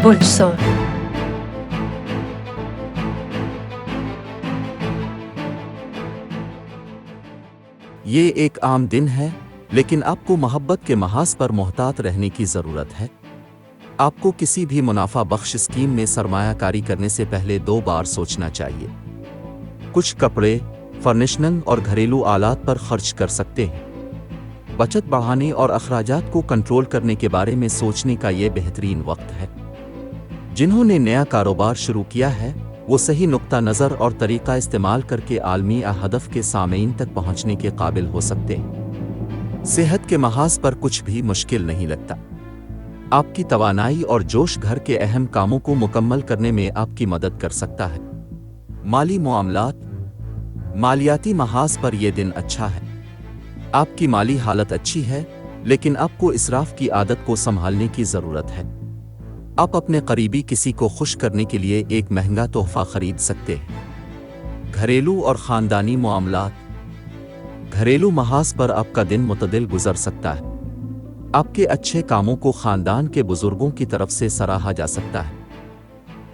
برج سور یہ ایک عام دن ہے، لیکن آپ کو محبت کے محاذ پر محتاط رہنے کی ضرورت ہے۔ آپ کو کسی بھی منافع بخش اسکیم میں سرمایہ کاری کرنے سے پہلے 2 بار سوچنا چاہیے۔ کچھ کپڑے، فرنیشنگ اور گھریلو آلات پر خرچ کر سکتے ہیں۔ بچت بڑھانے اور اخراجات کو کنٹرول کرنے کے بارے میں سوچنے کا یہ بہترین وقت ہے۔ جنہوں نے نیا کاروبار شروع کیا ہے، وہ صحیح نقطہ نظر اور طریقہ استعمال کر کے عالمی ہدف کے سامعین تک پہنچنے کے قابل ہو سکتے ہیں۔ صحت کے محاذ پر کچھ بھی مشکل نہیں لگتا۔ آپ کی توانائی اور جوش گھر کے اہم کاموں کو مکمل کرنے میں آپ کی مدد کر سکتا ہے۔ مالی معاملات، مالیاتی محاذ پر یہ دن اچھا ہے۔ آپ کی مالی حالت اچھی ہے، لیکن آپ کو اسراف کی عادت کو سنبھالنے کی ضرورت ہے۔ آپ اپنے قریبی کسی کو خوش کرنے کے لیے ایک مہنگا تحفہ خرید سکتے ہیں۔ گھریلو اور خاندانی معاملات، گھریلو محاذ پر آپ کا دن معتدل گزر سکتا ہے۔ آپ کے اچھے کاموں کو خاندان کے بزرگوں کی طرف سے سراہا جا سکتا ہے۔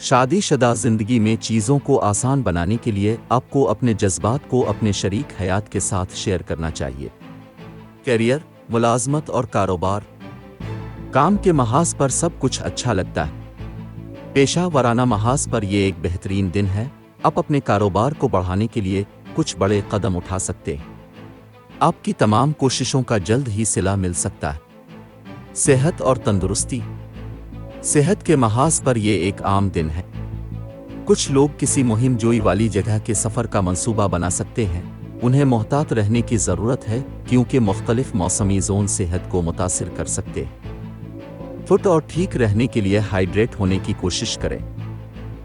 شادی شدہ زندگی میں چیزوں کو آسان بنانے کے لیے آپ کو اپنے جذبات کو اپنے شریک حیات کے ساتھ شیئر کرنا چاہیے۔ کیریئر، ملازمت اور کاروبار، کام کے محاذ پر سب کچھ اچھا لگتا ہے۔ پیشہ ورانہ محاذ پر یہ ایک بہترین دن ہے۔ آپ اپنے کاروبار کو بڑھانے کے لیے کچھ بڑے قدم اٹھا سکتے ہیں۔ آپ کی تمام کوششوں کا جلد ہی صلہ مل سکتا ہے۔ صحت اور تندرستی، صحت کے محاذ پر یہ ایک عام دن ہے۔ کچھ لوگ کسی مہم جوئی والی جگہ کے سفر کا منصوبہ بنا سکتے ہیں۔ انہیں محتاط رہنے کی ضرورت ہے، کیونکہ مختلف موسمی زون صحت کو متاثر کر سکتے ہیں۔ فٹ اور ٹھیک رہنے کے لیے ہائیڈریٹ ہونے کی کوشش کریں۔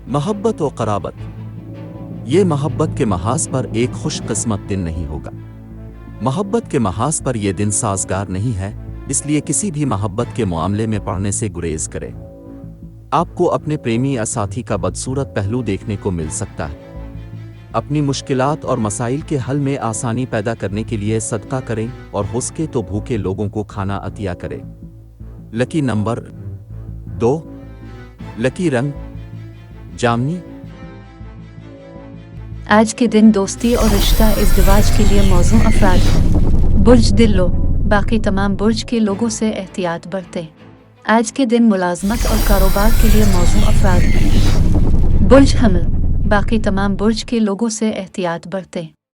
محبت و قرابت، یہ محبت کے محاذ پر ایک خوش قسمت دن نہیں ہوگا۔ محبت کے محاذ پر یہ دن سازگار نہیں ہے، اس لیے کسی بھی محبت کے معاملے میں پڑھنے سے گریز کریں۔ آپ کو اپنے پریمی یا ساتھی کا بدصورت پہلو دیکھنے کو مل سکتا ہے۔ اپنی مشکلات اور مسائل کے حل میں آسانی پیدا کرنے کے لیے صدقہ کریں اور ہو سکے تو بھوکے لوگوں کو کھانا عطیہ کریں۔ لکی نمبر 2، لکی رنگ جامنی۔ آج کے دن دوستی اور رشتہ ازدواج کے لیے موزوں افراد ہیں۔ برج دلو، باقی تمام برج کے لوگوں سے احتیاط برتیں۔ آج کے دن ملازمت اور کاروبار کے لیے موزوں افراد ہیں۔ برج حمل، باقی تمام برج کے لوگوں سے احتیاط برتیں۔